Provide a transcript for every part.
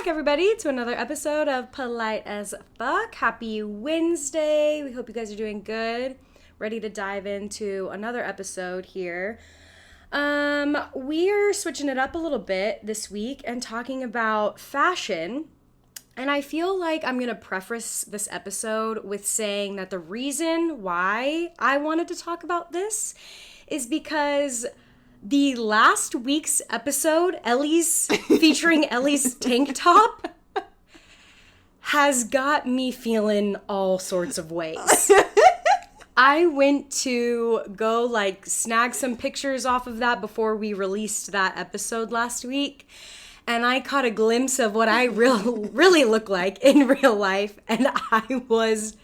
everybody, to another episode of Polite as Fuck. Happy Wednesday. We hope you guys are doing good. Ready to dive into another episode here. We're switching it up a little bit this week and talking about fashion. And I feel like I'm going to preface this episode with saying that the reason why I wanted to talk about this is because the last week's episode, featuring Ellie's tank top, has got me feeling all sorts of ways. I went to go snag some pictures off of that before we released that episode last week. And I caught a glimpse of what I really look like in real life. And I was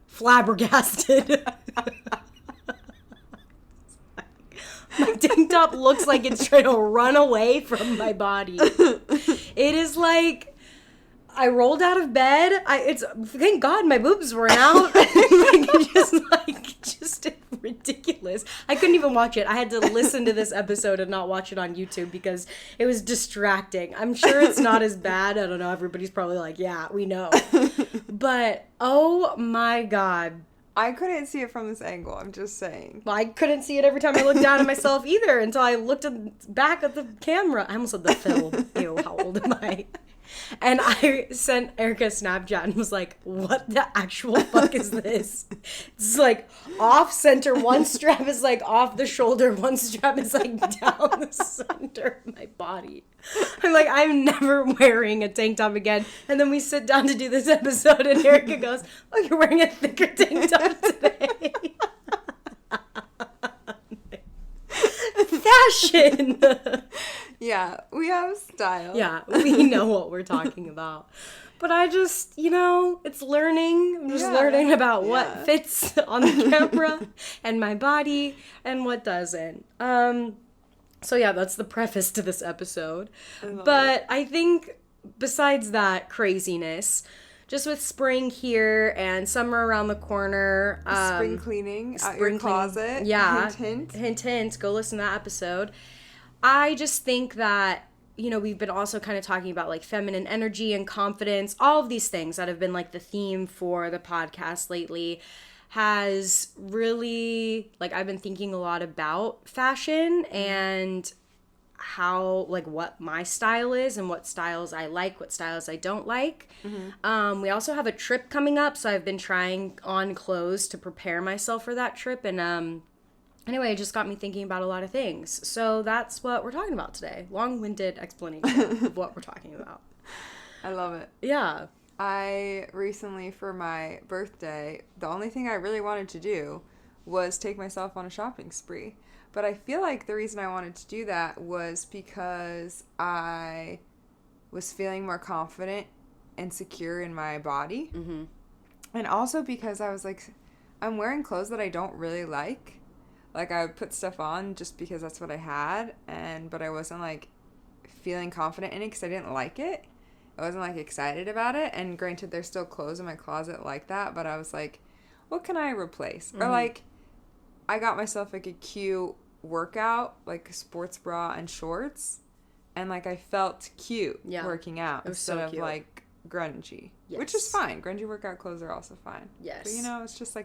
flabbergasted. My tank top looks like it's trying to run away from my body. It is like I rolled out of bed. Thank God my boobs weren't out. just ridiculous. I couldn't even watch it. I had to listen to this episode and not watch it on YouTube because it was distracting. I'm sure it's not as bad. I don't know. Everybody's probably like, yeah, we know. But oh my God. I couldn't see it from this angle, I'm just saying. Well, I couldn't see it every time I looked down at myself either until I looked back at the camera. I almost said the film. Ew, how old am I? And I sent Erica a Snapchat and was like, what the actual fuck is this? It's like off center. One strap is like off the shoulder. One strap is like down the center of my body. I'm like, I'm never wearing a tank top again. And then we sit down to do this episode and Erica goes, oh, you're wearing a thicker tank top today. Fashion. Yeah, we have style. Yeah, we know what we're talking about. But I just, it's learning. I'm just learning about what fits on the camera and my body and what doesn't. So yeah, that's the preface to this episode. But I think besides that craziness, just with spring here and summer around the corner. Spring cleaning out your closet. Yeah. Hint, hint. Hint, hint. Go listen to that episode. I just think that, we've been also kind of talking about feminine energy and confidence. All of these things that have been the theme for the podcast lately has really, I've been thinking a lot about fashion and how, what my style is and what styles I like, what styles I don't like. Mm-hmm. We also have a trip coming up, so I've been trying on clothes to prepare myself for that trip. And anyway, it just got me thinking about a lot of things. So that's what we're talking about today. Long-winded explanation of what we're talking about. I love it. Yeah. I recently, for my birthday, the only thing I really wanted to do was take myself on a shopping spree. But I feel like the reason I wanted to do that was because I was feeling more confident and secure in my body. Mm-hmm. And also because I was I'm wearing clothes that I don't really like. I would put stuff on just because that's what I had. But I wasn't feeling confident in it because I didn't like it. I wasn't excited about it. And granted, there's still clothes in my closet like that. But I was like, what can I replace? Mm-hmm. Or I got myself a cute workout, a sports bra and shorts, and I felt cute working out instead of grungy, yes. Which is fine. Grungy workout clothes are also fine. Yes. But it's just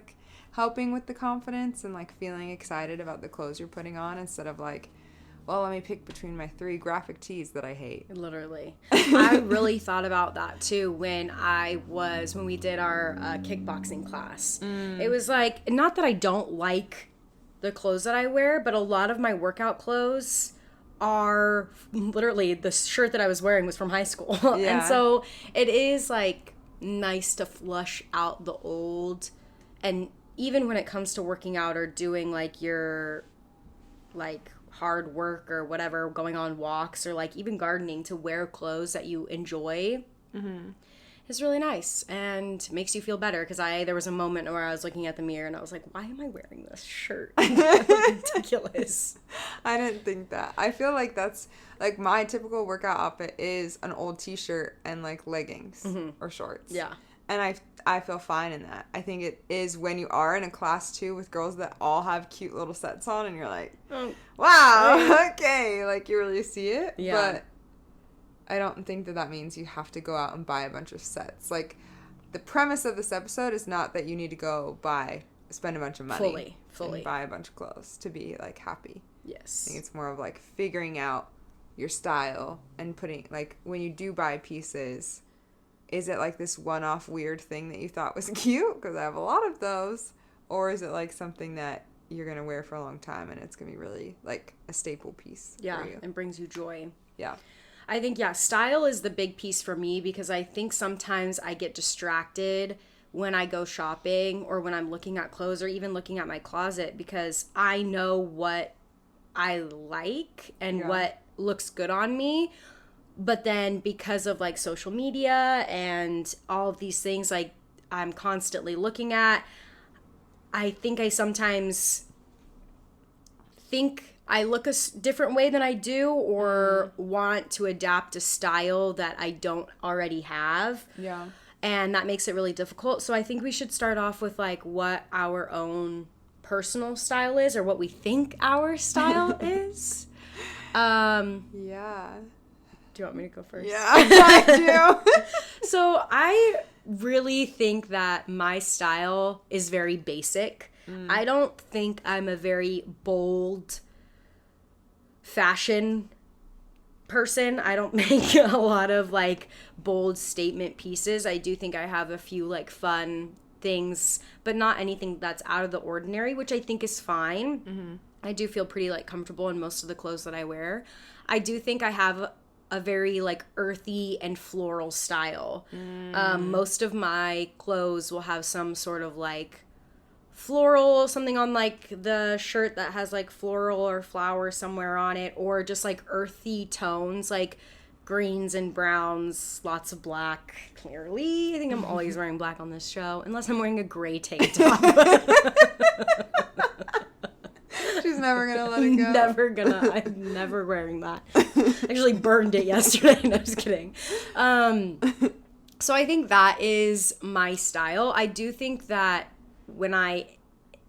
helping with the confidence and feeling excited about the clothes you're putting on instead of well, let me pick between my 3 graphic tees that I hate. Literally. I really thought about that too when we did our kickboxing class. It was not that I don't like the clothes that I wear, but a lot of my workout clothes are literally the shirt that I was wearing was from high school. Yeah. And so it is nice to flush out the old. And even when it comes to working out or doing your hard work or whatever, going on walks or even gardening, to wear clothes that you enjoy is really nice and makes you feel better. Because there was a moment where I was looking at the mirror and I was like, why am I wearing this shirt? Ridiculous. I didn't think that. I feel that's my typical workout outfit is an old t-shirt and leggings or shorts. Yeah. And I feel fine in that. I think it is when you are in a class too with girls that all have cute little sets on and you're wow, okay, you really see it. Yeah. But I don't think that means you have to go out and buy a bunch of sets. Like, the premise of this episode is not that you need to go spend a bunch of money. Fully. And buy a bunch of clothes to be, like, happy. Yes. I think it's more of, like, figuring out your style and putting, like, when you do buy pieces, is it, like, this one-off weird thing that you thought was cute? Because I have a lot of those. Or is it, like, something that you're going to wear for a long time and it's going to be really, like, a staple piece for you? And brings you joy. Yeah. I think, style is the big piece for me because I think sometimes I get distracted when I go shopping or when I'm looking at clothes or even looking at my closet because I know what I like and what looks good on me. But then because of, like, social media and all of these things, like, I'm constantly looking at, I think I sometimes think I look a different way than I do or want to adapt a style that I don't already have. Yeah. And that makes it really difficult. So I think we should start off with, like, what our own personal style is or what we think our style is. Yeah. Do you want me to go first? Yeah, I do. So I really think that my style is very basic. I don't think I'm a very bold fashion person. I don't make a lot of, like, bold statement pieces. I do think I have a few, like, fun things, but not anything that's out of the ordinary, which I think is fine. Mm-hmm. I do feel pretty, like, comfortable in most of the clothes that I wear. I do think I have a very, like, earthy and floral style. Most of my clothes will have some sort of, like, floral, something on, like, the shirt that has, like, floral or flower somewhere on it, or just, like, earthy tones, like greens and browns, lots of black, clearly. I think I'm always wearing black on this show, unless I'm wearing a gray tank top. She's never gonna let it go. I'm never wearing that. I actually burned it yesterday. No, just kidding. So I think that is my style. I do think that when I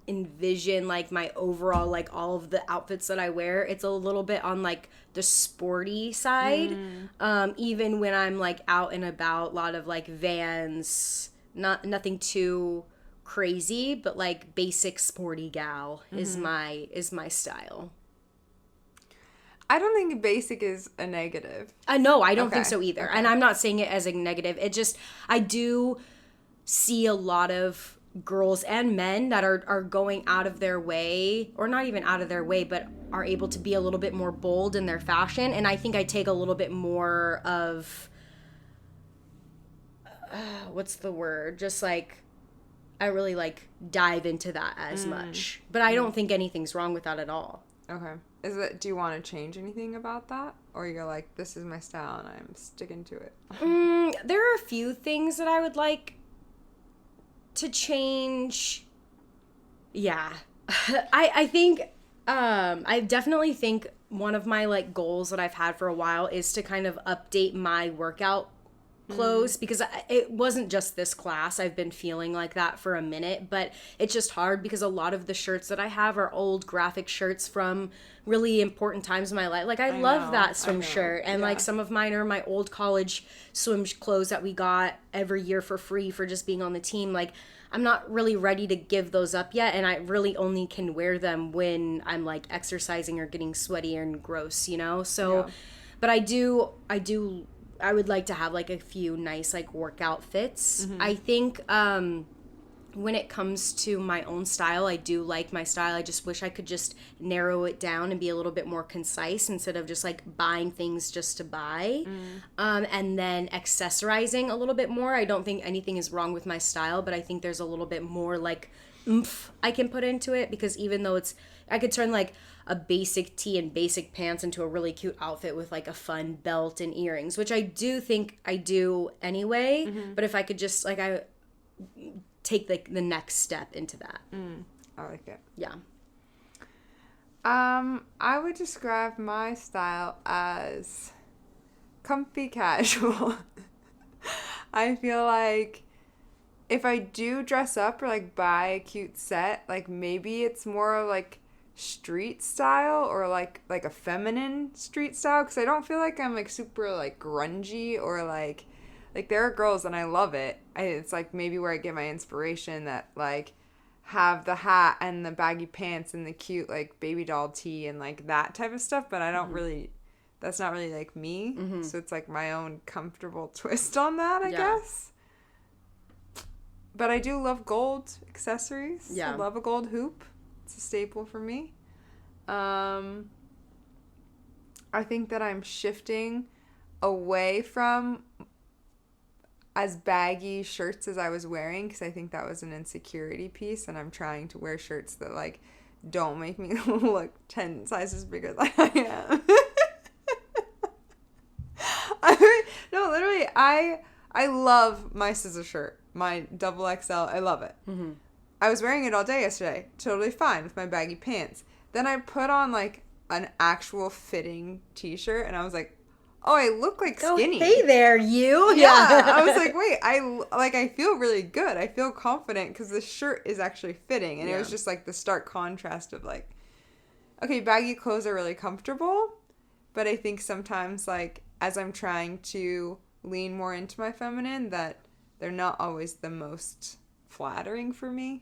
envision, like, my overall, like, all of the outfits that I wear, it's a little bit on, like, the sporty side. Even when I'm, like, out and about, a lot of, like, Vans, nothing too crazy, but, like, basic sporty gal is my style. I don't think basic is a negative. No, I don't think so either. Okay. And I'm not saying it as a negative. It just, I do see a lot of girls and men that are going out of their way, or not even out of their way, but are able to be a little bit more bold in their fashion. And I think I take a little bit more of, what's the word? Just, like, I really, like, dive into that as much. But I don't think anything's wrong with that at all. Okay. Do you want to change anything about that? Or you're like, this is my style and I'm sticking to it? There are a few things that I would like to change. Yeah. I think, I definitely think one of my, like, goals that I've had for a while is to kind of update my workout clothes, because it wasn't just this class. I've been feeling like that for a minute, but it's just hard because a lot of the shirts that I have are old graphic shirts from really important times in my life. Like, I love that swim shirt, and like, some of mine are my old college swim clothes that we got every year for free for just being on the team. Like, I'm not really ready to give those up yet, and I really only can wear them when I'm, like, exercising or getting sweaty and gross, you know? So, but I would like to have, like, a few nice, like, workout fits. I think when it comes to my own style, I do like my style. I just wish I could just narrow it down and be a little bit more concise instead of just, like, buying things just to buy. And then accessorizing a little bit more. I don't think anything is wrong with my style, but I think there's a little bit more, like, oomph I can put into it, because even though I could turn, like, a basic tee and basic pants into a really cute outfit with, like, a fun belt and earrings, which I do think I do anyway. But if I could just, like, I take, like, the next step into that. I like it. Yeah. I would describe my style as comfy casual. I feel like if I do dress up or, like, buy a cute set, like, maybe it's more like street style or like a feminine street style, because I don't feel like I'm like super like grungy or like there are girls and I love it. It's like maybe where I get my inspiration, that like have the hat and the baggy pants and the cute like baby doll tee and like that type of stuff, but I don't really, that's not really like me. So it's like my own comfortable twist on that, I guess. But I do love gold accessories. I love a gold hoop. It's a staple for me. I think that I'm shifting away from as baggy shirts as I was wearing, because I think that was an insecurity piece, and I'm trying to wear shirts that like don't make me look 10 sizes bigger than I am. No, literally, I love my scissor shirt, my double XL. I love it. I was wearing it all day yesterday, totally fine with my baggy pants. Then I put on like an actual fitting t-shirt, and I was like, oh, I look like skinny. Oh, hey there, you. Yeah. I was like, wait, I feel really good. I feel confident because the shirt is actually fitting. And it was just like the stark contrast of like, okay, baggy clothes are really comfortable, but I think sometimes like as I'm trying to lean more into my feminine, that they're not always the most flattering for me.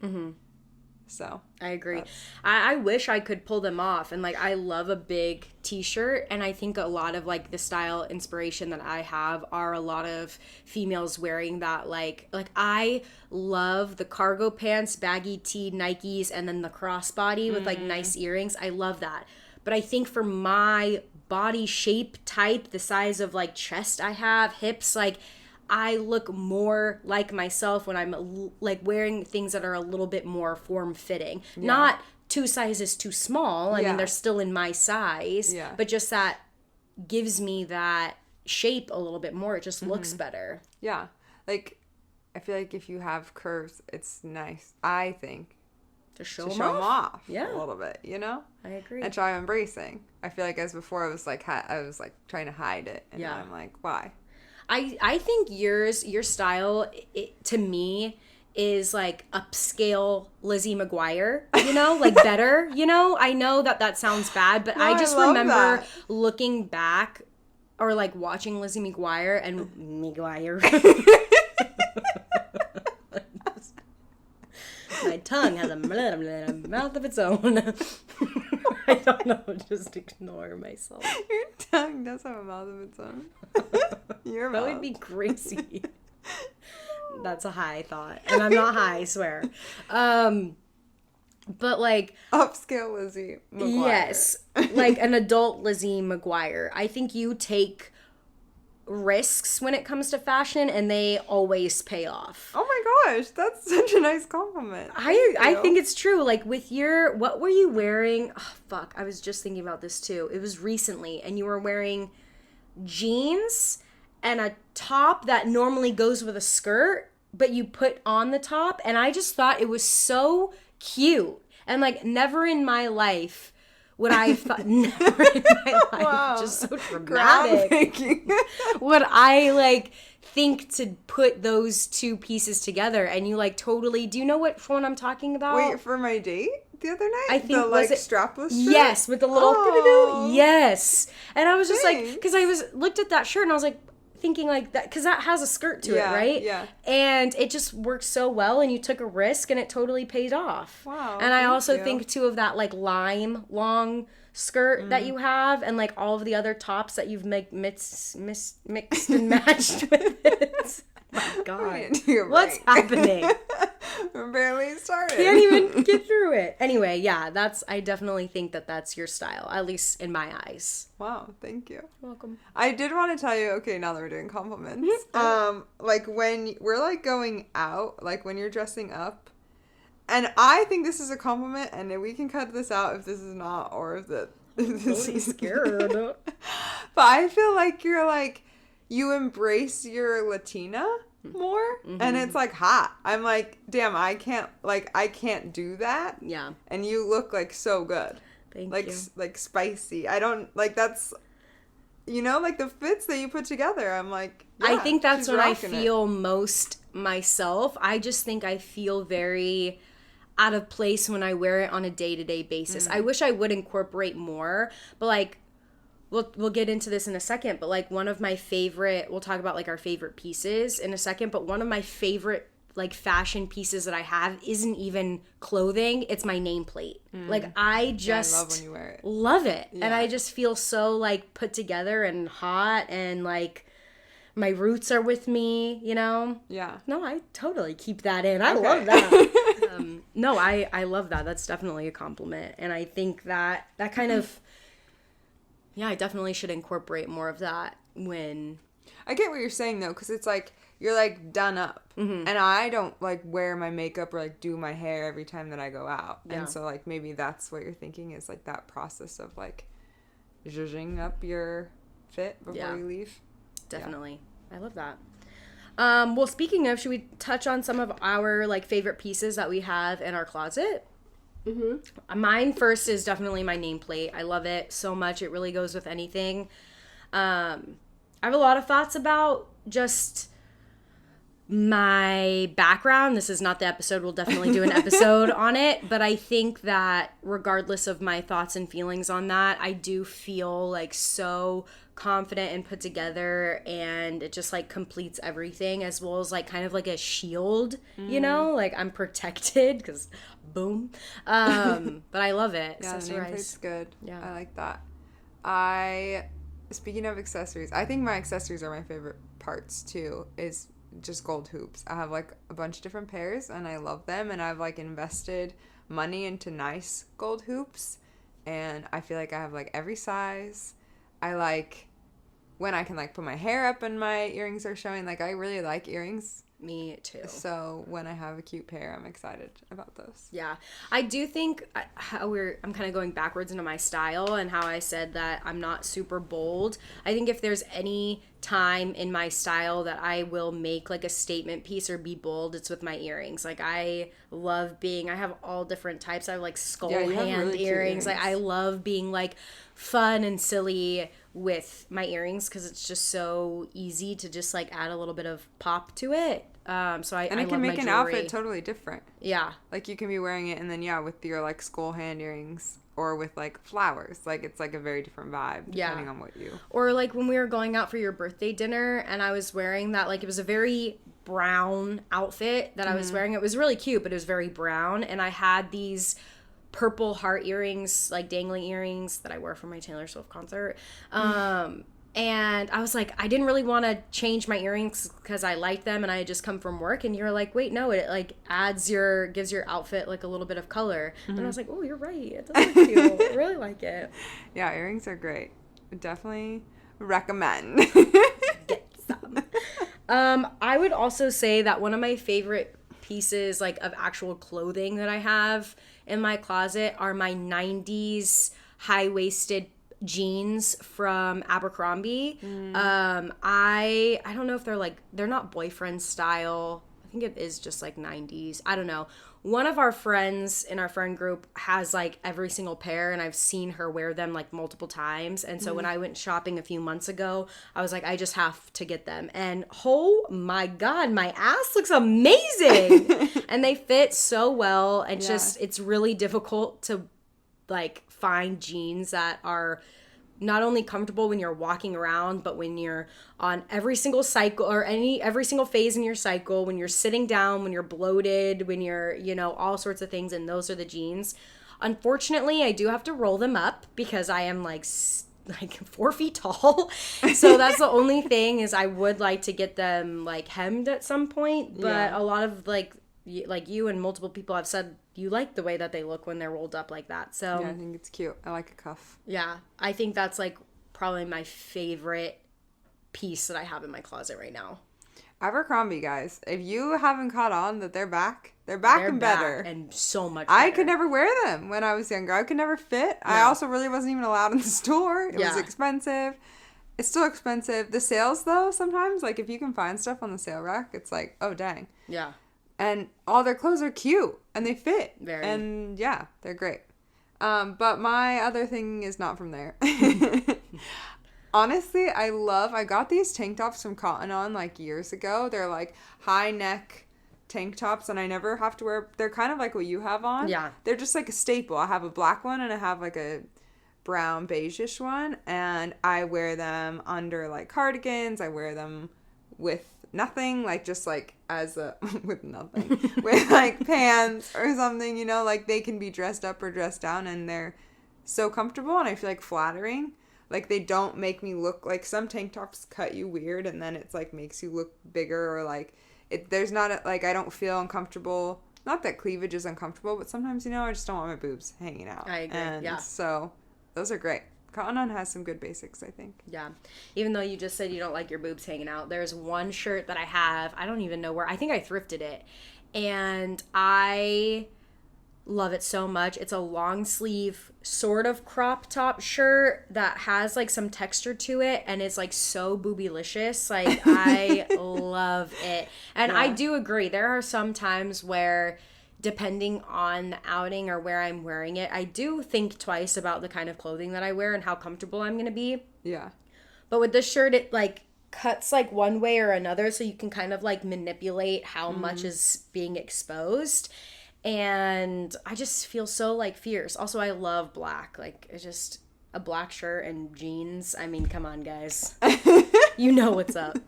So I agree. I wish I could pull them off, and like I love a big t-shirt, and I think a lot of like the style inspiration that I have are a lot of females wearing that, like I love the cargo pants, baggy tee, Nikes, and then the crossbody with like nice earrings. I love that. But I think for my body shape type, the size of like chest I have, hips, like I look more like myself when I'm like wearing things that are a little bit more form-fitting. Not 2 sizes too small. I mean, they're still in my size. But just that gives me that shape a little bit more. It just looks better. Yeah. Like, I feel like if you have curves, it's nice, I think, to show them off. off a little bit, you know? I agree. And try embracing. I feel like as before, I was like trying to hide it. And now I'm like, why? I think your style, to me, is like upscale Lizzie McGuire, you know, like better, you know? I know that sounds bad, but I just remember looking back or like watching Lizzie McGuire and McGuire. My tongue has a mouth of its own. I don't know, just ignore myself. Your tongue does have a mouth of its own. Your mouth. That would be crazy. That's a high thought. And I'm not high, I swear. But like... upscale Lizzie McGuire. Yes. Like an adult Lizzie McGuire. I think you take risks when it comes to fashion, and they always pay off. Oh my gosh, that's such a nice compliment. I think it's true. Like with what were you wearing? Oh, fuck, I was just thinking about this too. It was recently, and you were wearing jeans and a top that normally goes with a skirt, but you put on the top, and I just thought it was so cute. And like never in my life would I never in my life, just so dramatic, would I like think to put those two pieces together. And you like totally, do you know what one I'm talking about? Wait, for my date the other night? I think the like strapless shirt? Yes, with the little yes. And I was just like, because I looked at that shirt and I was like, thinking like that, because that has a skirt to it, right? Yeah. And it just worked so well, and you took a risk, and it totally paid off. Wow. And I also think too of that like lime long skirt that you have, and like all of the other tops that you've mixed and matched with it. Oh my God, what's happening? We're barely started. Can't even get through it. Anyway, yeah, I definitely think that's your style, at least in my eyes. Wow, thank you. You're welcome. I did want to tell you, okay, now that we're doing compliments, like when we're like going out, like when you're dressing up, and I think this is a compliment, and we can cut this out if this is not, or if this is scared. But I feel like you're like, you embrace your Latina more, and it's like hot. I'm like, damn, I can't do that. Yeah. And you look like so good. Thank you. Like spicy. I don't like, that's, you know, like the fits that you put together. I'm like, yeah, I think that's when I feel most myself. I just think I feel very out of place when I wear it on a day-to-day basis. I wish I would incorporate more, but like we'll get into this in a second, but like one of my favorite, we'll talk about like our favorite pieces in a second, but one of my favorite like fashion pieces that I have isn't even clothing, it's my nameplate. Like I just I love when you wear it. Love it. And I just feel so like put together and hot, and like my roots are with me, you know? Yeah. No, I totally keep that in. I love that. No, I love that. That's definitely a compliment. And I think that kind of, yeah, I definitely should incorporate more of that when... I get what you're saying, though, because it's like, you're like done up. And I don't like wear my makeup or like do my hair every time that I go out. Yeah. And so like maybe that's what you're thinking is like that process of like zhuzhing up your fit before you leave. Definitely. Yeah. I love that. Well, speaking of, should we touch on some of our like favorite pieces that we have in our closet? Mine first is definitely my nameplate. I love it so much. It really goes with anything. I have a lot of thoughts about just my background. This is not the episode. We'll definitely do an episode on it. But I think that regardless of my thoughts and feelings on that, I do feel like so confident and put together, and it just like completes everything, as well as like kind of like a shield, you know, like I'm protected because boom. But I love it. Yeah, the nameplate's good. Yeah, I like that. Speaking of accessories, I think my accessories are my favorite parts too, is just gold hoops. I have like a bunch of different pairs and I love them, and I've like invested money into nice gold hoops, and I feel like I have like every size. I like when I can like put my hair up and my earrings are showing. Like I really like earrings. Me too. So when I have a cute pair, I'm excited about those. Yeah. I do think I'm kind of going backwards into my style and how I said that I'm not super bold. I think if there's any time in my style that I will make like a statement piece or be bold, it's with my earrings. Like I have all different types. I have like skull hand really earrings. Like I love being like fun and silly with my earrings because it's just so easy to just like add a little bit of pop to it. So I it can make an outfit totally different. Yeah. Like you can be wearing it and then with your like skull hand earrings or with like flowers. Like it's like a very different vibe depending on what you. Or like when we were going out for your birthday dinner and I was wearing that, like it was a very brown outfit that I was wearing. It was really cute, but it was very brown, and I had these purple heart earrings, like dangling earrings that I wore for my Taylor Swift concert. And I was like, I didn't really want to change my earrings because I liked them and I had just come from work. And you're like, wait, no, it like gives your outfit like a little bit of color. And I was like, oh, you're right. It does look cute. I really like it. Yeah, earrings are great. Definitely recommend. Get some. I would also say that one of my favorite pieces like of actual clothing that I have in my closet are my 90s high-waisted jeans from Abercrombie. I don't know if they're not boyfriend style. I think it is just like 90s. I don't know. One of our friends in our friend group has like every single pair, and I've seen her wear them like multiple times. And so when I went shopping a few months ago, I was like, I just have to get them. And oh my God, my ass looks amazing. And they fit so well. And just, it's really difficult to like find jeans that are not only comfortable when you're walking around, but when you're on every single cycle or every single phase in your cycle, when you're sitting down, when you're bloated, when you're, all sorts of things. And those are the jeans. Unfortunately, I do have to roll them up because I am like 4 feet tall. So that's the only thing, is I would like to get them like hemmed at some point. But a lot of like you and multiple people have said you like the way that they look when they're rolled up like that. So yeah, I think it's cute. I like a cuff. Yeah, I think that's like probably my favorite piece that I have in my closet right now. Abercrombie, guys, if you haven't caught on that they're back and better. And so much better. I could never wear them when I was younger. I could never fit. No. I also really wasn't even allowed in the store. It was expensive. It's still expensive. The sales, though, sometimes, like if you can find stuff on the sale rack, it's like, oh, dang. Yeah. And all their clothes are cute and they fit. Very. And yeah, they're great. But my other thing is not from there. Honestly, I got these tank tops from Cotton On like years ago. They're like high neck tank tops, and I never have to wear, they're kind of like what you have on. Yeah. They're just like a staple. I have a black one and I have like a brown beige-ish one, and I wear them under like cardigans. I wear them with nothing, like just like as a with nothing with like pants or something, you know, like they can be dressed up or dressed down, and they're so comfortable, and I feel like flattering. Like they don't make me look like, some tank tops cut you weird and then it's like makes you look bigger, or like there's not a, like I don't feel uncomfortable. Not that cleavage is uncomfortable, but sometimes, you know, I just don't want my boobs hanging out. I agree. And yeah. so those are great. Cotton On has some good basics, I think. Yeah. Even though you just said you don't like your boobs hanging out, there's one shirt that I have. I don't even know where. I think I thrifted it. And I love it so much. It's a long sleeve sort of crop top shirt that has like some texture to it, and it's like so boobylicious. Like I love it. And I do agree. There are some times where, depending on the outing or where I'm wearing it, I do think twice about the kind of clothing that I wear and how comfortable I'm going to be. Yeah. But with this shirt, it like cuts like one way or another, so you can kind of like manipulate how much is being exposed. And I just feel so like fierce. Also, I love black. Like it's just a black shirt and jeans. I mean, come on, guys. You know what's up.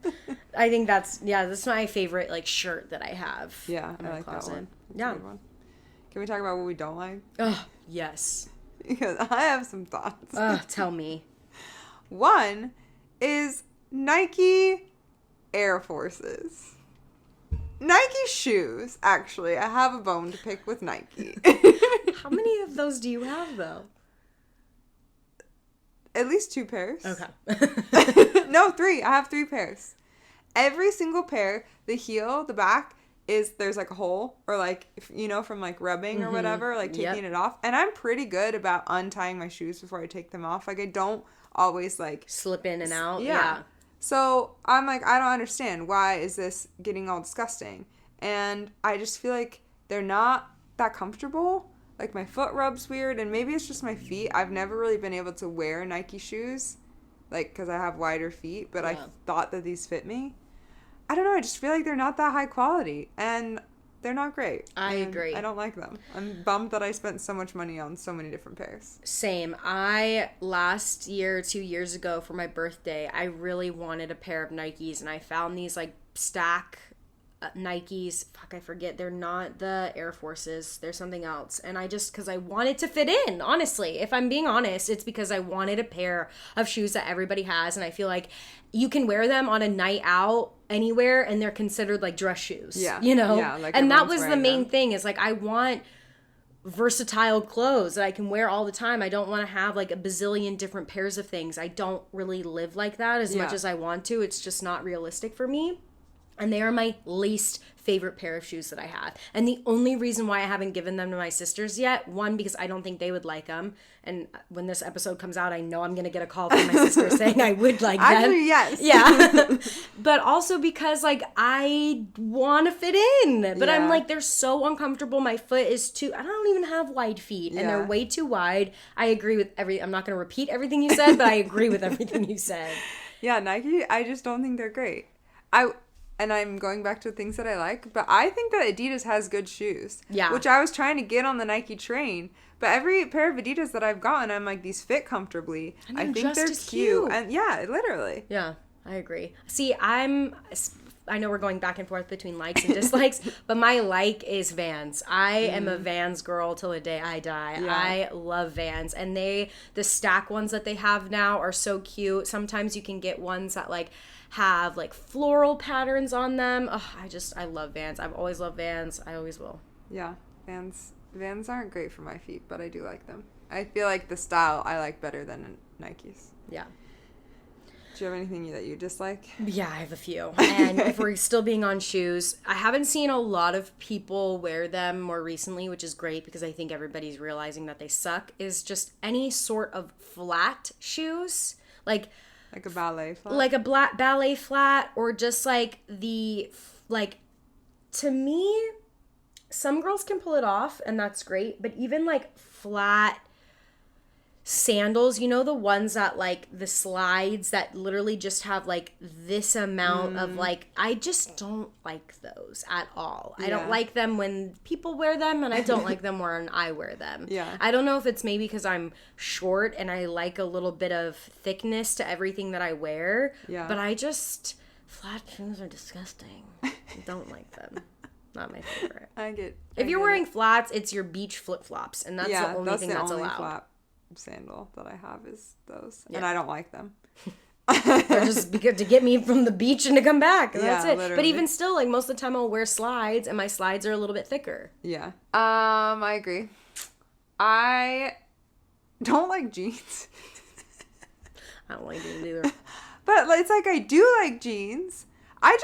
I think that's my favorite like shirt that I have. Yeah, I like closet. that one. That's Yeah. a good one. Can we talk about what we don't like? Oh, yes. Because I have some thoughts. Tell me. One is Nike Air Forces. Nike shoes, actually. I have a bone to pick with Nike. How many of those do you have, though? At least 2 pairs. Okay. No, 3. I have 3 pairs. Every single pair, the heel, the back, there's like a hole, or like, you know, from like rubbing or whatever, like taking it off. And I'm pretty good about untying my shoes before I take them off. Like I don't always like slip in and out. Yeah. So I'm like, I don't understand. Why is this getting all disgusting? And I just feel like they're not that comfortable. Like my foot rubs weird, and maybe it's just my feet. I've never really been able to wear Nike shoes, like, because I have wider feet, but I thought that these fit me. I don't know. I just feel like they're not that high quality, and they're not great. I agree. I don't like them. I'm bummed that I spent so much money on so many different pairs. Same. Last year, 2 years ago for my birthday, I really wanted a pair of Nikes, and I found these like stack Nikes. Fuck, I forget. They're not the Air Forces. They're something else. And because I wanted to fit in, honestly. If I'm being honest, it's because I wanted a pair of shoes that everybody has, and I feel like you can wear them on a night out anywhere, and they're considered like dress shoes. Yeah. You know? Yeah, like and that was the main thing, is like I want versatile clothes that I can wear all the time. I don't want to have like a bazillion different pairs of things. I don't really live like that as much as I want to. It's just not realistic for me. And they are my least favorite pair of shoes that I have. And the only reason why I haven't given them to my sisters yet, one, because I don't think they would like them. And when this episode comes out, I know I'm going to get a call from my sister saying I would like them. Actually, yes. Yeah. But also because, like, I want to fit in. But I'm like, they're so uncomfortable. My foot is I don't even have wide feet. And they're way too wide. I agree with I'm not going to repeat everything you said, but I agree with everything you said. Yeah, Nike, I just don't think they're great. And I'm going back to things that I like, but I think that Adidas has good shoes. Yeah. Which I was trying to get on the Nike train. But every pair of Adidas that I've gotten, I'm like, these fit comfortably. And I think they're cute. And yeah, literally. Yeah, I agree. See, I know we're going back and forth between likes and dislikes, but my like is Vans. I am a Vans girl till the day I die. Yeah. I love Vans. And the stack ones that they have now are so cute. Sometimes you can get ones that like have like floral patterns on them. I love Vans. I've always loved Vans. I always will. Yeah, Vans aren't great for my feet, but I do like them. I feel like the style I like better than Nikes. Yeah. Do you have anything that you dislike? Yeah, I have a few. And if we're still being on shoes, I haven't seen a lot of people wear them more recently, which is great because I think everybody's realizing that they suck, is just any sort of flat shoes. Like a ballet flat? Like a ballet flat, or just like to me, some girls can pull it off and that's great, but even like flat sandals, you know, the ones that like the slides that literally just have like this amount of like, I just don't like those at all. I don't like them when people wear them, and I don't like them when I wear them. Yeah. I don't know if it's maybe because I'm short and I like a little bit of thickness to everything that I wear. Yeah. But I just, flat shoes are disgusting. I don't like them. Not my favorite. If you're wearing flats, it's your beach flip-flops, and that's the only thing that's allowed. Flat sandal that I have is those, and I don't like them. They're just because to get me from the beach and to come back. And that's it. Literally. But even still, like most of the time, I'll wear slides, and my slides are a little bit thicker. Yeah. I agree. I don't like jeans. I don't like jeans either. But it's like I do like jeans. I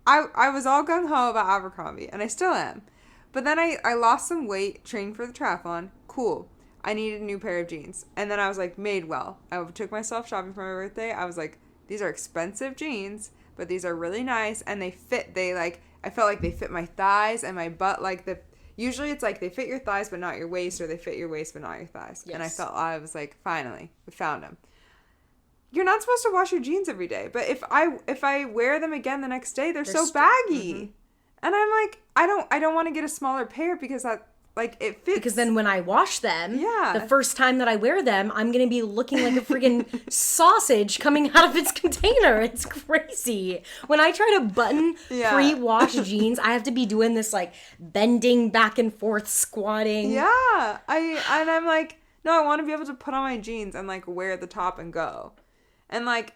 was all gung ho about Abercrombie, and I still am. But then I lost some weight training for the triathlon. Cool. I needed a new pair of jeans. And then I was like, Madewell. I took myself shopping for my birthday. I was like, these are expensive jeans, but these are really nice. And they fit. I felt like they fit my thighs and my butt. Usually it's like they fit your thighs but not your waist, or they fit your waist but not your thighs. Yes. And I was like, finally, we found them. You're not supposed to wash your jeans every day. But if I wear them again the next day, they're so baggy. Mm-hmm. And I'm like, I don't want to get a smaller pair because that, like, it fits. Because then when I wash them, the first time that I wear them, I'm going to be looking like a friggin' sausage coming out of its container. It's crazy. When I try to button pre-washed jeans, I have to be doing this, like, bending back and forth, squatting. Yeah. I'm like, no, I want to be able to put on my jeans and, like, wear the top and go. And, like,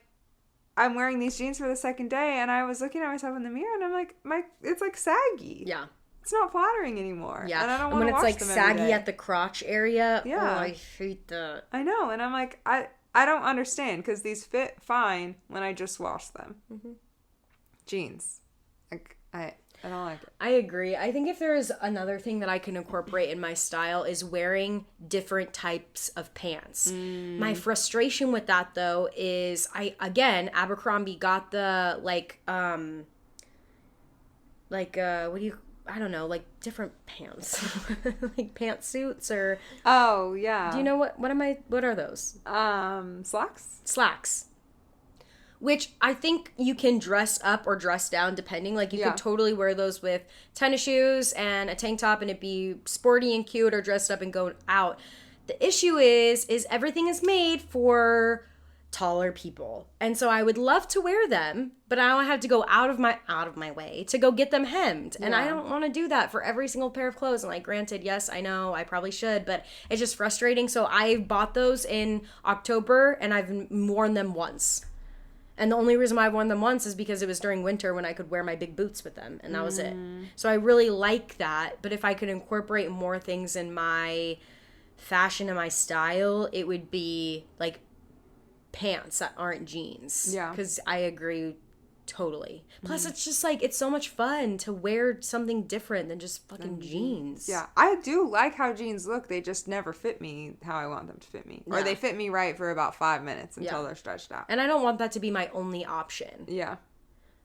I'm wearing these jeans for the second day, and I was looking at myself in the mirror, and I'm like, it's, like, saggy. Yeah. It's not flattering anymore. Yeah. And I don't want to wash them every day. When it's like saggy at the crotch area. Yeah. Oh, I hate that. I know. And I'm like, I don't understand, because these fit fine when I just wash them. Mm-hmm. Jeans. Like, I don't like it. I agree. I think if there is another thing that I can incorporate in my style is wearing different types of pants. My frustration with that, though, is Abercrombie got the I don't know, like different pants, like pantsuits or. Oh yeah. Do you know what are those? Slacks. Slacks. Which I think you can dress up or dress down depending. Like you could totally wear those with tennis shoes and a tank top and it'd be sporty and cute, or dressed up and go out. The issue is everything is made for taller people. And so I would love to wear them, but I don't have to go out of my way to go get them hemmed. And I don't want to do that for every single pair of clothes. And like, granted, yes, I know I probably should, but it's just frustrating. So I bought those in October and I've worn them once. And the only reason why I've worn them once is because it was during winter when I could wear my big boots with them. And that was it. So I really like that. But if I could incorporate more things in my fashion and my style, it would be like pants that aren't jeans. Yeah. Because I agree totally. Plus, it's just like, it's so much fun to wear something different than just fucking jeans. Yeah. I do like how jeans look. They just never fit me how I want them to fit me. Or they fit me right for about 5 minutes until they're stretched out. And I don't want that to be my only option. Yeah.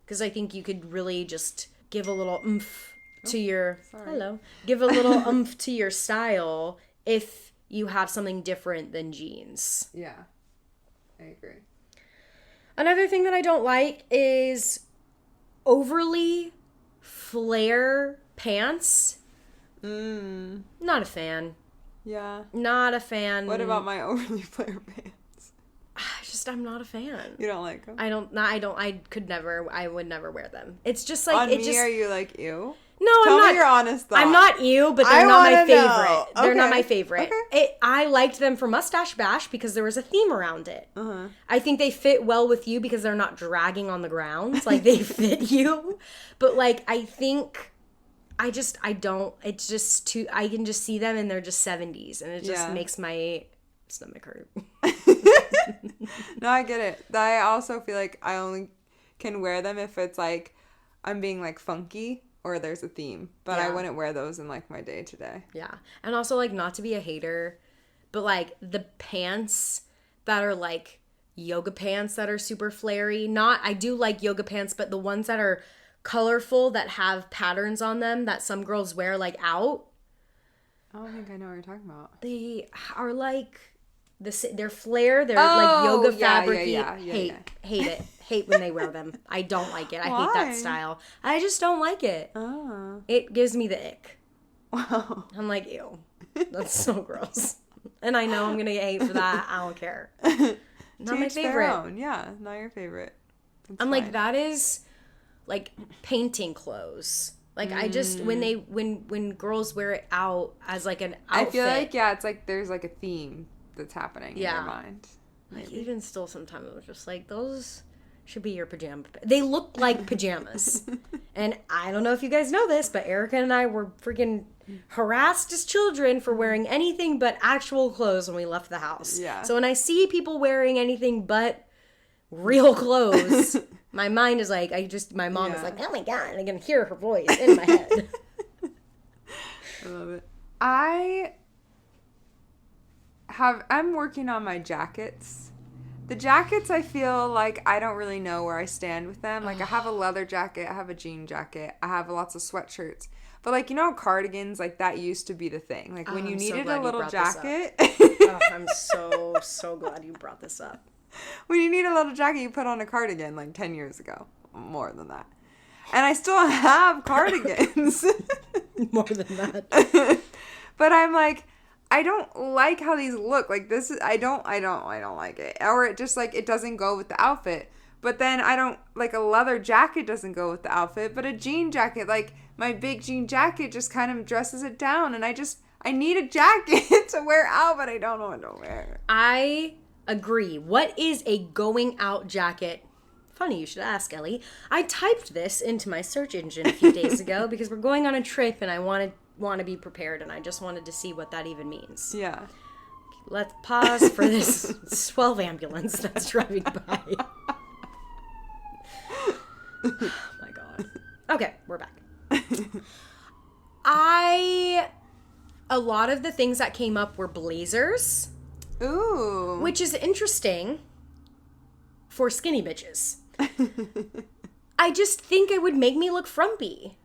Because I think you could really just give a little oomph to your... Hello. Give a little oomph to your style if you have something different than jeans. Yeah. I agree. Another thing that I don't like is overly flare pants. Not a fan. Yeah. Not a fan. What about my overly flare pants? I'm not a fan. You don't like them? I would never wear them. It's just like... Are you like, ew? No, Tell I'm not. Me your honest thought. I'm not ew, but they're not my favorite. Know. They're not my favorite. Okay. I liked them for Mustache Bash because there was a theme around it. Uh-huh. I think they fit well with you because they're not dragging on the ground. Like, they fit you. But, like, I think... I don't... It's just too... I can just see them and they're just 70s. And it just makes my stomach hurt. No, I get it. I also feel like I only can wear them if it's, like, I'm being, like, funky. Or there's a theme. But I wouldn't wear those in, like, my day-to-day. Yeah. And also, like, not to be a hater, but, like, the pants that are, like, yoga pants that are super flary. I do like yoga pants, but the ones that are colorful that have patterns on them that some girls wear, like, out. I don't think I know what you're talking about. They are, like, their flare, their like yoga fabric. Yeah. Hate it. Hate when they wear them. I don't like it. I hate that style. I just don't like it. Oh. It gives me the ick. Wow. I'm like, ew. That's so gross. And I know I'm going to get hate for that. I don't care. Not my favorite. Yeah, not your favorite. That's I'm fine. like, that is like painting clothes. Like I just when girls wear it out as like an outfit. I feel like it's like there's like a theme that's happening in your mind. Like even still sometimes I'm just like, those should be your pajama. They look like pajamas. And I don't know if you guys know this, but Erica and I were freaking harassed as children for wearing anything but actual clothes when we left the house. Yeah. So when I see people wearing anything but real clothes, my mind is like, my mom is like, oh my God, I can hear her voice in my head. I love it. I'm working on my jackets. The jackets, I feel like I don't really know where I stand with them. Like, I have a leather jacket, I have a jean jacket, I have lots of sweatshirts. But, like, you know, cardigans, like, that used to be the thing. Like, when you needed a little jacket. I'm so glad you brought this up. When you need a little jacket, you put on a cardigan, like, 10 years ago. More than that. And I still have cardigans. More than that. But I'm like, I don't like how these look. Like, this is, I don't like it. Or it just, like, it doesn't go with the outfit. But then I don't, like, a leather jacket doesn't go with the outfit. But a jean jacket, like, my big jean jacket just kind of dresses it down. And I need a jacket to wear out, but I don't know what to wear. I agree. What is a going out jacket? Funny you should ask, Ellie. I typed this into my search engine a few days ago because we're going on a trip and I want to be prepared, and I just wanted to see what that even means. Yeah. Let's pause for this 12 ambulance that's driving by. Oh my God. Okay, we're back. A lot of the things that came up were blazers. Ooh. Which is interesting for skinny bitches. I just think it would make me look frumpy.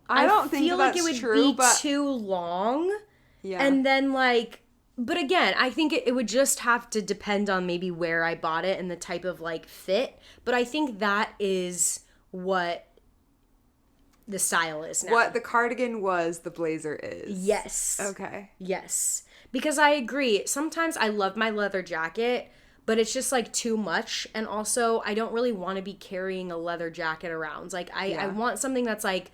I don't think feel that's like it would true, be but too long. Yeah. And then like, but again, I think it would just have to depend on maybe where I bought it and the type of like fit. But I think that is what the style is now. What the cardigan was, the blazer is. Yes. Okay. Yes. Because I agree. Sometimes I love my leather jacket, but it's just like too much. And also I don't really want to be carrying a leather jacket around. Like I want something that's like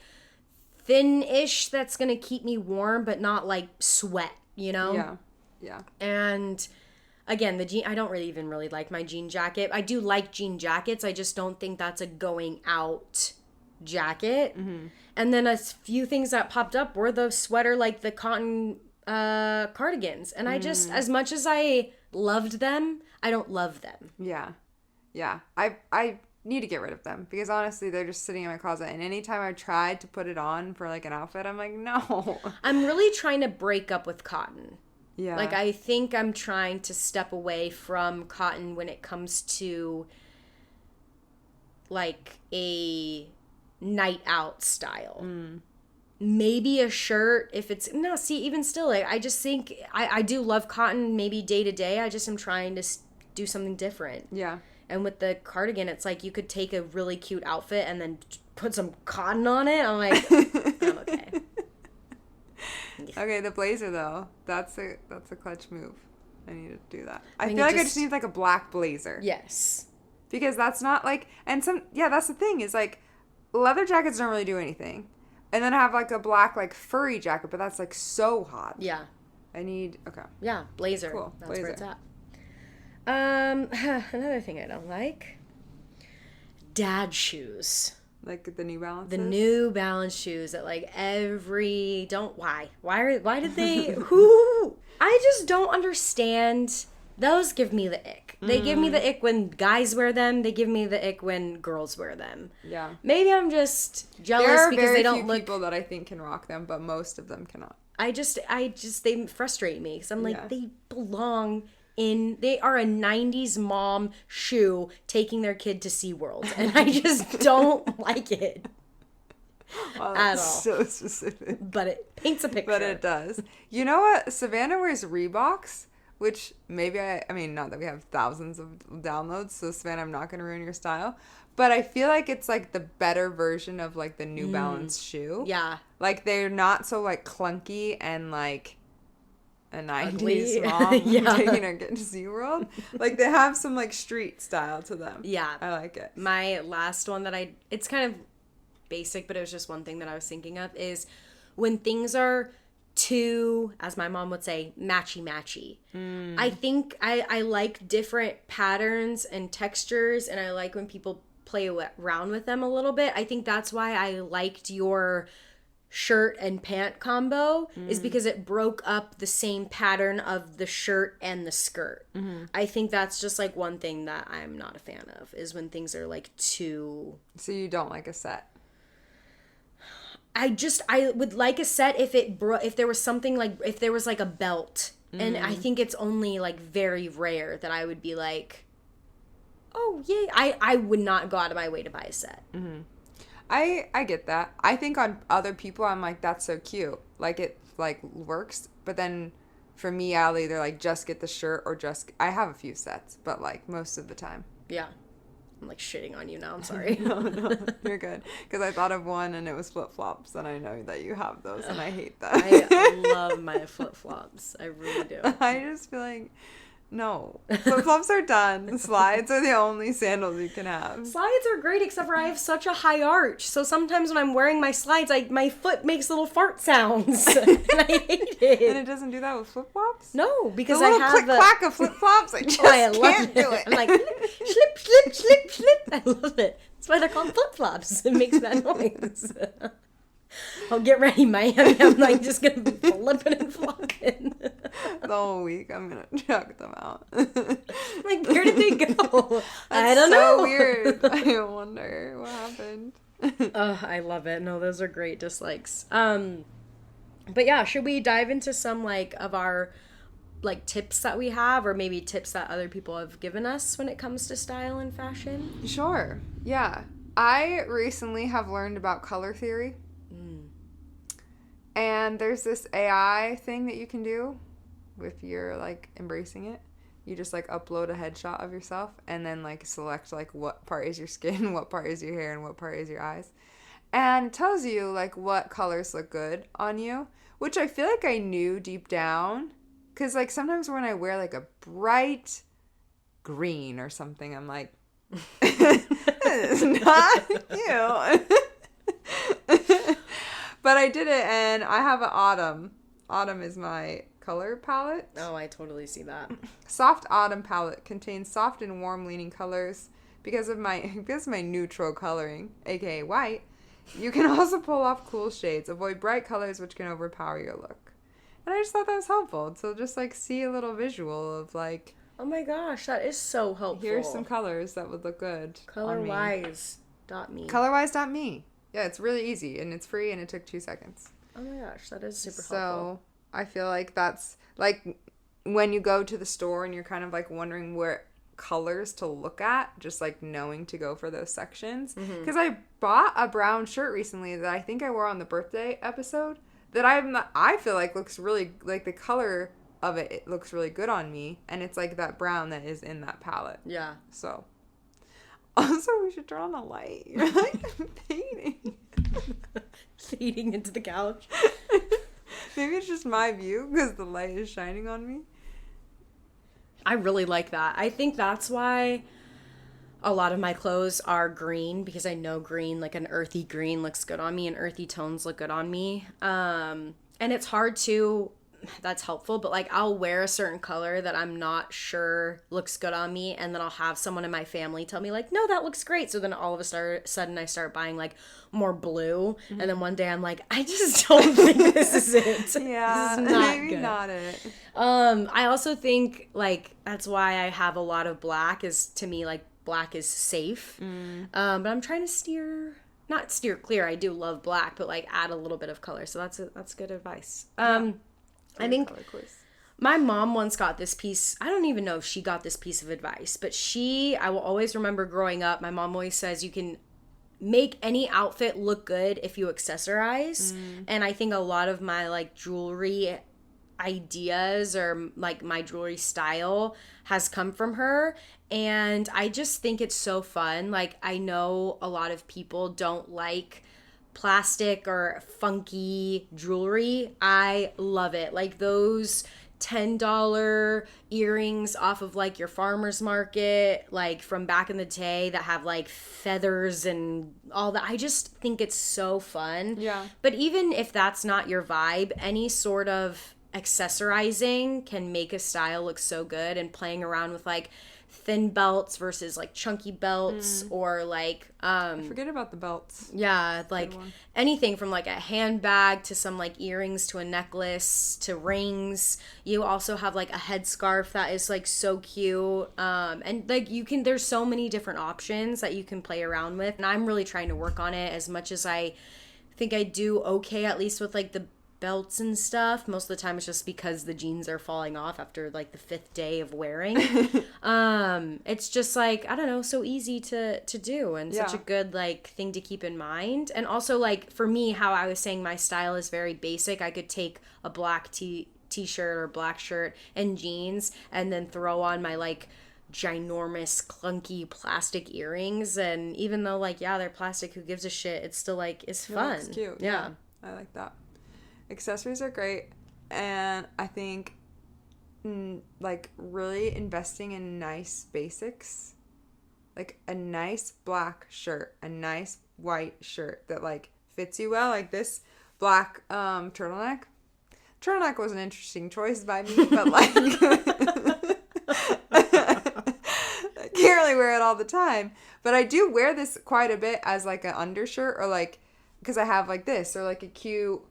thin-ish that's going to keep me warm, but not like sweat, you know? Yeah. Yeah. And again, the jean, I don't even really like my jean jacket. I do like jean jackets. I just don't think that's a going out jacket. Mm-hmm. And then a few things that popped up were the sweater, like the cotton cardigans. And I just, as much as I loved them, I don't love them. Yeah. Yeah. I need to get rid of them because honestly, they're just sitting in my closet. And anytime I tried to put it on for like an outfit, I'm like, no. I'm really trying to break up with cotton. Yeah. Like, I think I'm trying to step away from cotton when it comes to, like, a night out style. Maybe a shirt if it's... No, see, even still, like, I just think... I do love cotton maybe day to day. I just am trying to do something different. Yeah. And with the cardigan, it's like you could take a really cute outfit and then put some cotton on it. I'm like, I'm okay. Okay, the blazer though, that's a clutch move. I need to do that. I feel like I just need like a black blazer. Yes. Because that's not like, and that's the thing is like, leather jackets don't really do anything. And then I have like a black like furry jacket, but that's like so hot. Yeah. Okay. Yeah, blazer. Cool. That's Blazer. where it's at. Another thing I don't like. Dad shoes. Like the New Balances? The New Balance shoes that like why did they, I just don't understand. Those give me the ick. They give me the ick when guys wear them. They give me the ick when girls wear them. Yeah. Maybe I'm just jealous because they don't look. There are very few people that I think can rock them, but most of them cannot. They frustrate me because I'm like, they belong they are a 90s mom shoe taking their kid to SeaWorld, and I just don't like it at all. So specific. But it paints a picture. But it does. You know what? Savannah wears Reeboks, which maybe I mean, not that we have thousands of downloads, so Savannah, I'm not going to ruin your style. But I feel like it's like the better version of like the New Balance shoe. Yeah. Like they're not so like clunky and like a 90s Ugly. mom Yeah. taking her kid to SeaWorld. Like they have some like street style to them. Yeah. I like it. My last one that it's kind of basic, but it was just one thing that I was thinking of, is when things are too, as my mom would say, matchy-matchy. I think I like different patterns and textures, and I like when people play around with them a little bit. I think that's why I liked your shirt and pant combo, is because it broke up the same pattern of the shirt and the skirt. I think that's just like one thing that I'm not a fan of, is when things are like too... So you don't like a set? I would like a set if if there was something like, if there was like a belt. And I think it's only like very rare that I would be like, oh yay. I would not go out of my way to buy a set. I get that. I think on other people, I'm like, that's so cute. Like, it, like, works. But then, for me, I'll either, like, just get the shirt or just... I have a few sets, but, like, most of the time. Yeah. I'm, like, shitting on you now. I'm sorry. No, you're good. Because I thought of one, and it was flip-flops, and I know that you have those, and I hate them. I love my flip-flops. I really do. I just feel like... No. Flip-flops are done. Slides are the only sandals you can have. Slides are great, except for I have such a high arch. So sometimes when I'm wearing my slides, my foot makes little fart sounds. And I hate it. And it doesn't do that with flip-flops? No, because the little I have click-clack of flip-flops, I just can't do it. I'm like, slip, slip, slip, slip. I love it. That's why they're called flip-flops. It makes that noise. Oh, get ready, Miami. I'm like just going to be flipping and flopping. The whole week, I'm going to chuck them out. Like, where did they go? I don't so know. Weird. I wonder what happened. I love it. No, those are great dislikes. But yeah, should we dive into some like of our like tips that we have, or maybe tips that other people have given us when it comes to style and fashion? Sure. Yeah. I recently have learned about color theory. And there's this AI thing that you can do if you're like embracing it. You just like upload a headshot of yourself and then like select like what part is your skin, what part is your hair, and what part is your eyes. And it tells you like what colors look good on you, which I feel like I knew deep down. Because like sometimes when I wear like a bright green or something, I'm like, this is not you. But I did it, and I have an autumn. Autumn is my color palette. Oh, I totally see that. Soft autumn palette contains soft and warm leaning colors. Because of my neutral coloring, aka white, you can also pull off cool shades. Avoid bright colors which can overpower your look. And I just thought that was helpful. So just like see a little visual of like, oh my gosh, that is so helpful. here's some colors that would look good. Colorwise.me. Colorwise.me. Yeah, it's really easy, and it's free, and it took 2 seconds. Oh my gosh, that is super helpful. So I feel like that's like when you go to the store and you're kind of like wondering where colors to look at, just like knowing to go for those sections. Because I bought a brown shirt recently that I think I wore on the birthday episode that I feel like looks really, like the color of it looks really good on me, and it's like that brown that is in that palette. Yeah. So also, we should turn on the light. You're like fading. Fading into the couch. Maybe it's just my view because the light is shining on me. I really like that. I think that's why a lot of my clothes are green, because I know green, like an earthy green, looks good on me, and earthy tones look good on me. And it's hard to... That's helpful, but like I'll wear a certain color that I'm not sure looks good on me, and then I'll have someone in my family tell me like, no, that looks great. So then all of a sudden I start buying like more blue, and then one day I'm like, I just don't think this is it. Yeah, this is not maybe good. not it. I also think like that's why I have a lot of black, is to me like black is safe. But I'm trying to not steer clear. I do love black, but like add a little bit of color. So that's good advice. I think my mom once got this piece. I don't even know if she got this piece of advice, but I will always remember growing up, my mom always says you can make any outfit look good if you accessorize. And I think a lot of my like jewelry, ideas or like my jewelry style has come from her. And I just think it's so fun. Like, I know a lot of people don't like plastic or funky jewelry. I love it. Like those $10 earrings off of like your farmer's market, like from back in the day that have like feathers and all that. I just think it's so fun. Yeah. But even if that's not your vibe, any sort of accessorizing can make a style look so good, and playing around with like thin belts versus like chunky belts or like Forget about the belts. yeah, like anything from like a handbag to some like earrings to a necklace to rings. You also have like a headscarf that is like so cute. And like there's so many different options that you can play around with. And I'm really trying to work on it as much as I think I do okay, at least with like the belts and stuff. Most of the time it's just because the jeans are falling off after like the 5th day of wearing. It's just like, I don't know, so easy to do, and such a good like thing to keep in mind. And also like for me, how I was saying my style is very basic. I could take a black t-shirt or black shirt and jeans and then throw on my like ginormous clunky plastic earrings, and even though like they're plastic, who gives a shit, it's still like it's fun. It's cute. Yeah. I like that. Accessories are great, and I think like really investing in nice basics, like a nice black shirt, a nice white shirt that like fits you well, like this black turtleneck was an interesting choice by me, but like I can't really wear it all the time, but I do wear this quite a bit as like an undershirt, or like because I have like this, or like a cute,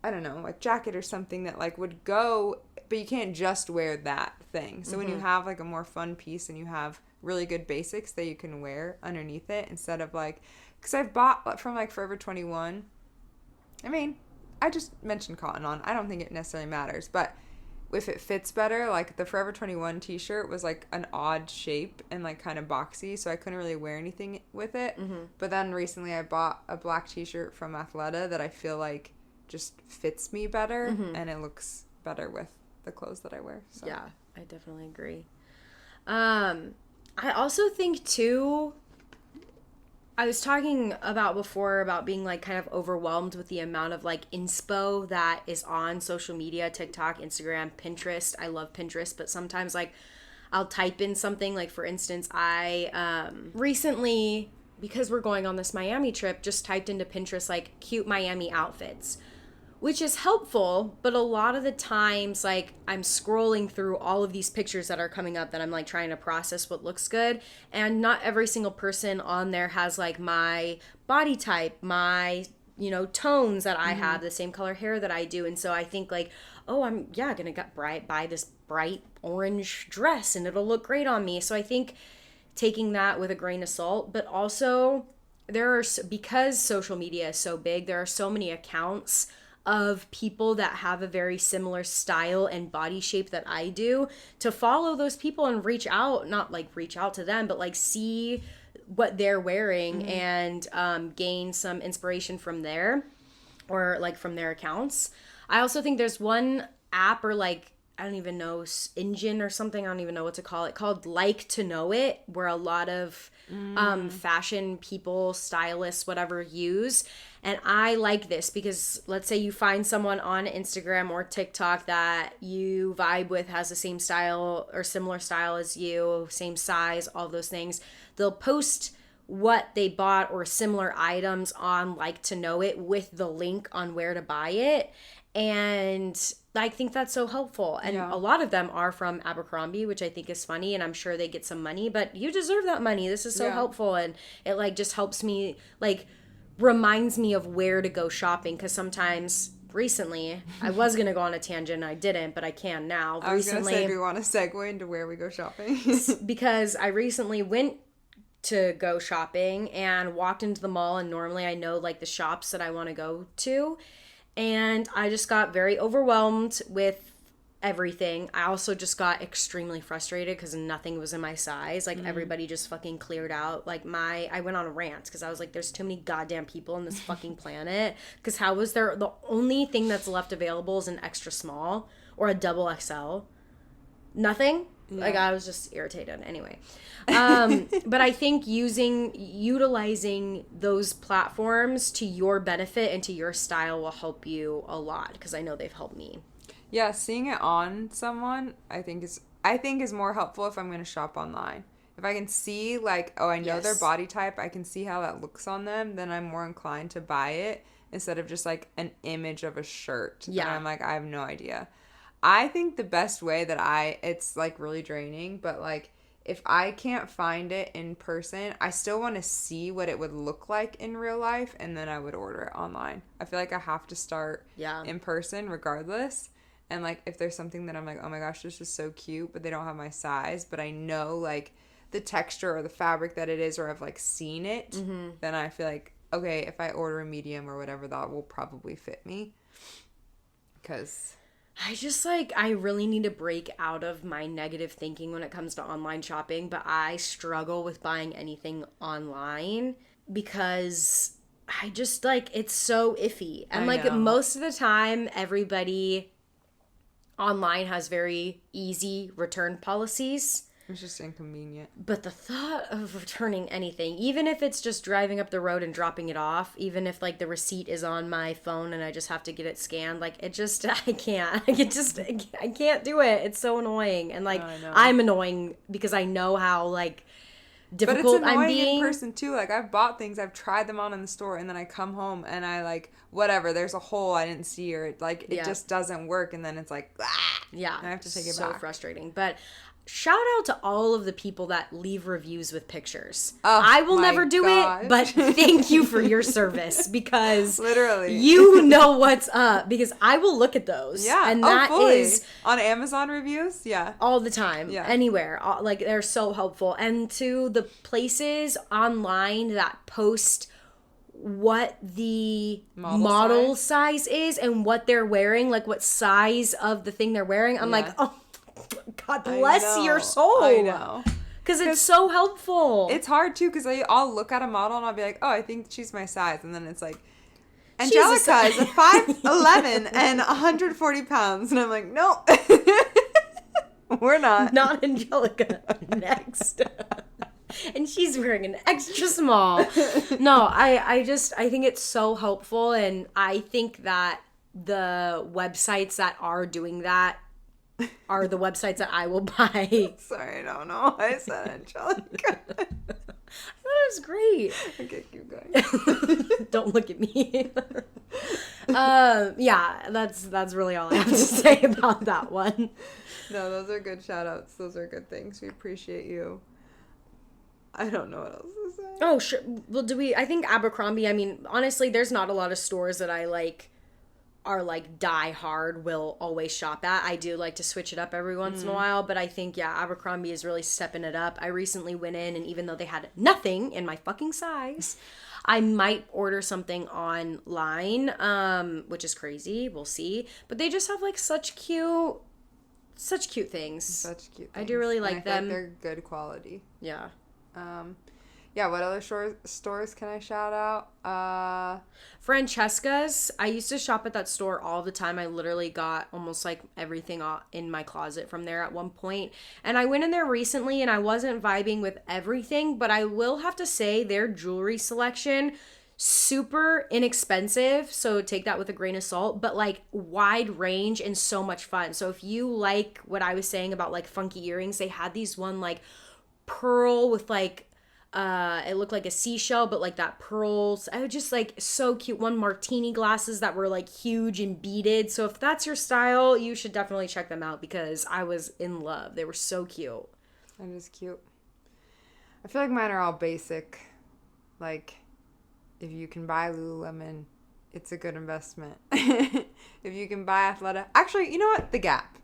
I don't know, like jacket or something that like would go, but you can't just wear that thing. So when you have like a more fun piece and you have really good basics that you can wear underneath it, instead of like, because I've bought from like Forever 21. I mean, I just mentioned cotton on. I don't think it necessarily matters, but if it fits better, like the Forever 21 t-shirt was like an odd shape and like kind of boxy, so I couldn't really wear anything with it. But then recently I bought a black t-shirt from Athleta that I feel like just fits me better, and it looks better with the clothes that I wear. So. Yeah, I definitely agree. I also think too, I was talking about before about being like kind of overwhelmed with the amount of like inspo that is on social media, TikTok, Instagram, Pinterest. I love Pinterest, but sometimes like I'll type in something, like for instance, I recently, because we're going on this Miami trip, just typed into Pinterest like cute Miami outfits, which is helpful, but a lot of the times, like, I'm scrolling through all of these pictures that are coming up that I'm, like, trying to process what looks good, and not every single person on there has, like, my body type, my, tones that I have, the same color hair that I do, and so I think, like, oh, I'm, gonna buy this bright orange dress, and it'll look great on me, so I think taking that with a grain of salt, but also, because social media is so big, there are so many accounts of people that have a very similar style and body shape that I do, to follow those people and not like reach out to them, but like see what they're wearing and gain some inspiration from there, or like from their accounts. I also think there's one app, or like, I don't even know, engine or something, I don't even know what to call it, called Like to Know It, where a lot of fashion people, stylists, whatever, use. And I like this because let's say you find someone on Instagram or TikTok that you vibe with, has the same style or similar style as you, same size, all those things. They'll post what they bought or similar items on Like to Know It with the link on where to buy it. And I think that's so helpful. And a lot of them are from Abercrombie, which I think is funny. And I'm sure they get some money, but you deserve that money. This is so helpful. And it like just helps me, like reminds me of where to go shopping. Because sometimes recently, I was going to go on a tangent. I didn't, but I can now. I was going to say, do you want to segue into where we go shopping? Because I recently went to go shopping and walked into the mall. And normally I know like the shops that I want to go to. And I just got very overwhelmed with everything. I also just got extremely frustrated because nothing was in my size. Like everybody just fucking cleared out. Like I went on a rant because I was like, there's too many goddamn people on this fucking planet. Because how was there, the only thing that's left available is an extra small, or a double XL. Nothing. Yeah. Like, I was just irritated. Anyway. But I think utilizing those platforms to your benefit and to your style will help you a lot, because I know they've helped me. Yeah, seeing it on someone, I think is more helpful if I'm going to shop online. If I can see, like, oh, I know their body type, I can see how that looks on them, then I'm more inclined to buy it instead of just, like, an image of a shirt. Yeah. And I'm like, I have no idea. I think the best way that it's, like, really draining, but, like, if I can't find it in person, I still want to see what it would look like in real life, and then I would order it online. I feel like I have to start in person regardless. And, like, if there's something that I'm like, oh, my gosh, this is so cute, but they don't have my size, but I know, like, the texture or the fabric that it is, or I've, like, seen it, then I feel like, okay, if I order a medium or whatever, that will probably fit me. Because I just, like, I really need to break out of my negative thinking when it comes to online shopping, but I struggle with buying anything online because I just, like, it's so iffy. And, like, most of the time, everybody online has very easy return policies. It's just inconvenient. But the thought of returning anything, even if it's just driving up the road and dropping it off, even if, like, the receipt is on my phone and I just have to get it scanned, like, it just, I can't. I can't do it. It's so annoying. And, like, I'm annoying because I know how, like, difficult I'm being. But it's annoying in person, too. Like, I've bought things, I've tried them on in the store, and then I come home and I, like, whatever, there's a hole I didn't see, or, like, it just doesn't work, and then it's like, ah! Yeah. And I have to take it back. So frustrating. But shout out to all of the people that leave reviews with pictures. Oh, I will never do it, but thank you for your service, because literally you know what's up, because I will look at those. Yeah. And that is on Amazon reviews. Yeah. All the time. Yeah. Anywhere. Like, they're so helpful. And to the places online that post what the model size is and what they're wearing, like what size of the thing they're wearing, I'm like, oh, God bless your soul. I know. Because it's so helpful. It's hard, too, because I'll look at a model and I'll be like, oh, I think she's my size. And then it's like, Angelica is a 5'11" and 140 pounds. And I'm like, no, we're not. Not Angelica. Next. And she's wearing an extra small. No, I think it's so helpful. And I think that the websites that are doing that are the websites that I will buy. Sorry, I don't know why I said Angelica. I thought it was great. Okay, keep going. Don't look at me. Yeah, that's really all I have to say about that one. No, those are good shout outs. Those are good things. We appreciate you. I don't know what else to say. Oh, sure. Well, I think Abercrombie, I mean, honestly, there's not a lot of stores that I like are like die hard will always shop at. I do like to switch it up every once in a while, but I think, yeah, Abercrombie is really stepping it up. I recently went in, and even though they had nothing in my fucking size, I might order something online, which is crazy. We'll see. But they just have like such cute things. Such cute things. I do really like them. They're good quality. Yeah. Yeah, what other stores can I shout out? Francesca's. I used to shop at that store all the time. I literally got almost like everything in my closet from there at one point. And I went in there recently and I wasn't vibing with everything, but I will have to say their jewelry selection, super inexpensive, so take that with a grain of salt, but like wide range and so much fun. So if you like what I was saying about like funky earrings, they had these one like pearl with like it looked like a seashell, but like that pearls. I was just like so cute. One martini glasses that were like huge and beaded. So if that's your style, you should definitely check them out, because I was in love. They were so cute. That is cute. I feel like mine are all basic. Like, if you can buy Lululemon, it's a good investment. If you can buy Athleta. Actually, you know what? The Gap.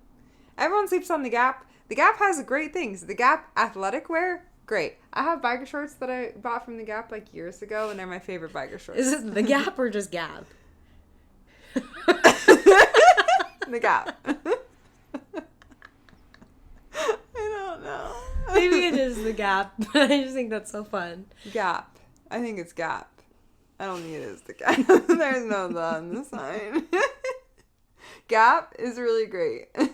Everyone sleeps on The Gap. The Gap has great things. The Gap athletic wear, great. I have biker shorts that I bought from The Gap like years ago, and they're my favorite biker shorts. Is it The Gap or just Gap? The Gap. I don't know. Maybe it is The Gap, but I just think that's so fun. Gap. I think it's Gap. I don't think it is The Gap. There's no the on the sign. Gap is really great. I'm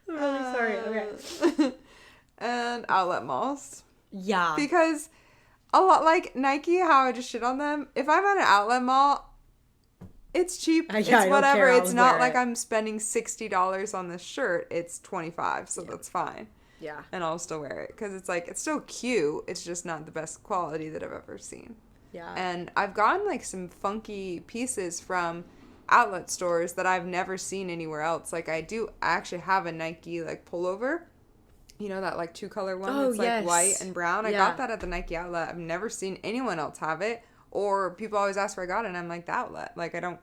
really sorry. Okay. And outlet malls. Yeah. Because a lot, like Nike, how I just shit on them. If I'm at an outlet mall, it's cheap. Yeah, it's I don't whatever. care. It's not wear like it. I'm spending $60 on this shirt. It's $25, so that's fine. Yeah. And I'll still wear it because it's like, it's still cute. It's just not the best quality that I've ever seen. Yeah. And I've gotten like some funky pieces from outlet stores that I've never seen anywhere else. Like I actually have a Nike like pullover. You know, that like 2-color one that's like white and brown. I got that at the Nike outlet. I've never seen anyone else have it. Or people always ask where I got it and I'm like, the outlet. Like I don't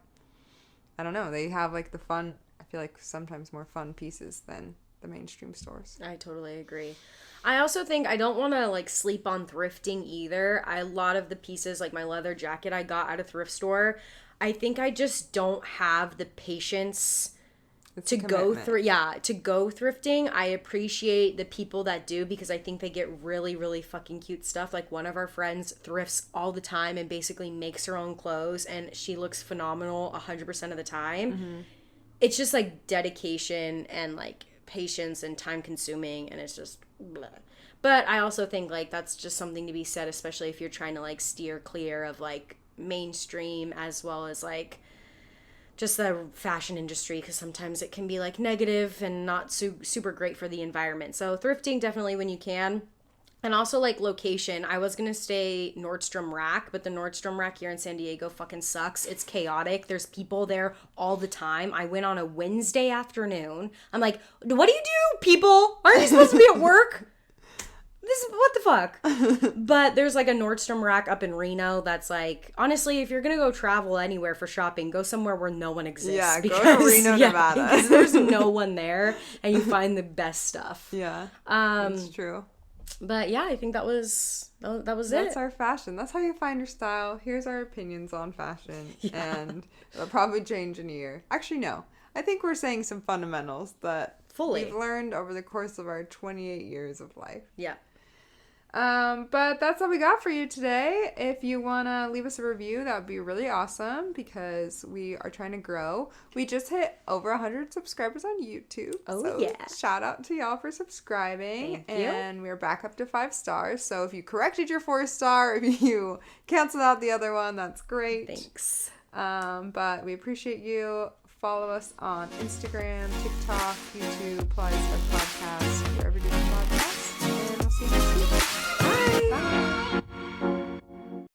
know. They have like the fun, I feel like sometimes more fun pieces than the mainstream stores. I totally agree. I also think I don't want to like sleep on thrifting either. A lot of the pieces, like my leather jacket I got at a thrift store, I think I just don't have the patience to go thrifting. I appreciate the people that do because I think they get really, really fucking cute stuff. Like one of our friends thrifts all the time and basically makes her own clothes and she looks phenomenal 100% of the time. Mm-hmm. It's just like dedication and like patience and time consuming and it's just blah. But I also think like that's just something to be said, especially if you're trying to like steer clear of like mainstream as well as like just the fashion industry, because sometimes it can be like negative and not super great for the environment. So thrifting definitely when you can. And also like location. I was gonna stay Nordstrom Rack, but the Nordstrom Rack here in San Diego fucking sucks. It's chaotic. There's people there all the time. I went on a Wednesday afternoon. I'm like, what do you do, people? Aren't you supposed to be at work? What the fuck? But there's like a Nordstrom Rack up in Reno that's like, honestly, if you're gonna go travel anywhere for shopping, go somewhere where no one exists. Yeah, because, go to Reno, Nevada. Because there's no one there and you find the best stuff. Yeah, that's true. But yeah, I think that was it. That's our fashion. That's how you find your style. Here's our opinions on fashion. Yeah. And it'll probably change in a year. Actually, no. I think we're saying some fundamentals that we've learned over the course of our 28 years of life. Yeah. But that's all we got for you today. If you want to leave us a review, that would be really awesome because we are trying to grow. We just hit over 100 subscribers on YouTube. Oh, yeah. Shout out to y'all for subscribing. Thank you. And we're back up to 5 stars. So if you corrected your 4-star, if you canceled out the other one, that's great. Thanks. But we appreciate you. Follow us on Instagram, TikTok, YouTube, Podcast, wherever you do podcasts. And we'll see you next week. Bye.